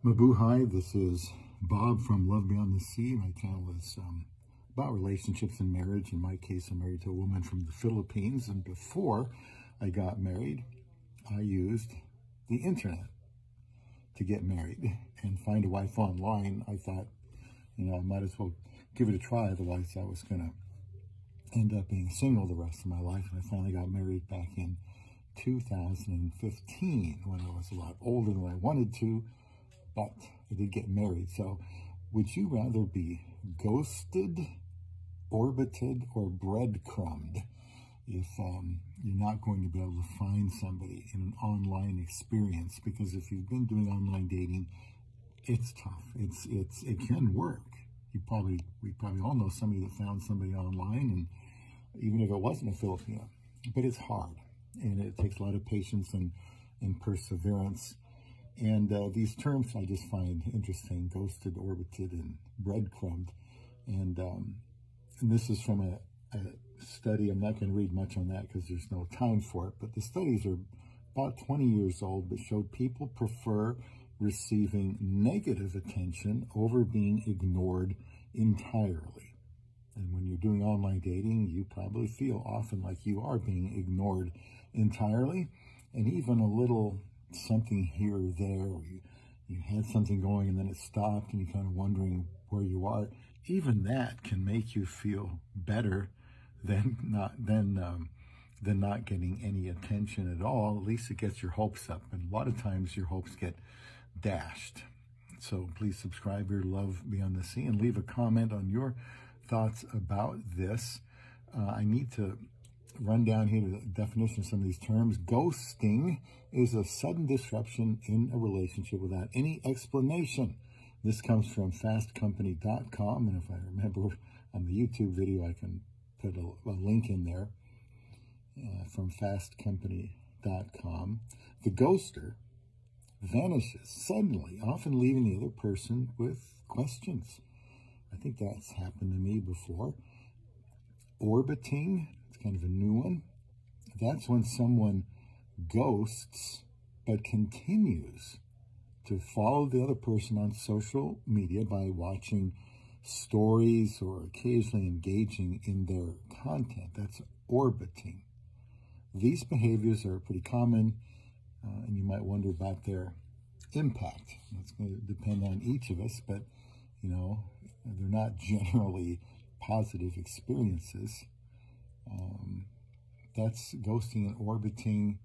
Mabuhay, this is Bob from Love Beyond the Sea. My channel is about relationships and marriage. In my case, I'm married to a woman from the Philippines, and before I got married, I used the internet to get married and find a wife online. I thought, I might as well give it a try, otherwise I was going to end up being single the rest of my life. And I finally got married back in 2015 when I was a lot older than I wanted to, but I did get married. So would you rather be ghosted, orbited, or breadcrumbed if you're not going to be able to find somebody in an online experience? Because if you've been doing online dating, it's tough. It can work. We probably all know somebody that found somebody online, and even if it wasn't a Filipina, but it's hard, and it takes a lot of patience and perseverance. And these terms I just find interesting: ghosted, orbited, and breadcrumbed. And this is from a study. I'm not going to read much on that because there's no time for it. But the studies are about 20 years old, but showed people prefer receiving negative attention over being ignored entirely. And when you're doing online dating, you probably feel often like you are being ignored entirely, and even a little something here or there, or you had something going and then it stopped and you're kind of wondering where you are. Even that can make you feel better than not getting any attention at all. At least it gets your hopes up, and a lot of times your hopes get dashed. So please subscribe here, Love Beyond the Sea, and leave a comment on your thoughts about this. I need to run down here the definition of some of these terms. Ghosting is a sudden disruption in a relationship without any explanation. This comes from fastcompany.com, and if I remember on the YouTube video, I can put a link in there from fastcompany.com. The ghoster vanishes suddenly, often leaving the other person with questions. I think that's happened to me before. Orbiting, it's kind of a new one. That's when someone ghosts but continues to follow the other person on social media by watching stories or occasionally engaging in their content. That's orbiting. These behaviors are pretty common, and you might wonder about their impact. It's going to depend on each of us, but they're not generally positive experiences. That's ghosting and orbiting.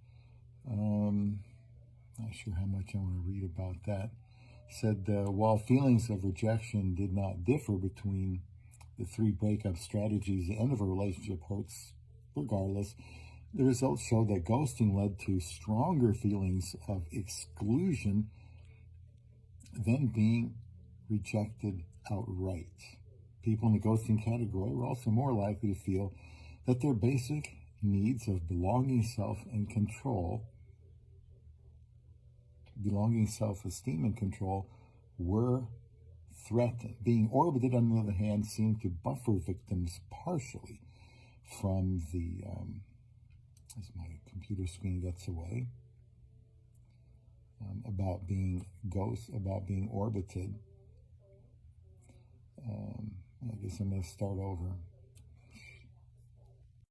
Not sure how much I want to read about that. Said, while feelings of rejection did not differ between the three breakup strategies, the end of a relationship hurts regardless. The results show that ghosting led to stronger feelings of exclusion than being rejected outright. People in the ghosting category were also more likely to feel that their basic needs of belonging, self-esteem, and control were threatened. Being orbited, on the other hand, seemed to buffer victims partially from the, as my computer screen gets away, about being orbited. I guess I'm going to start over.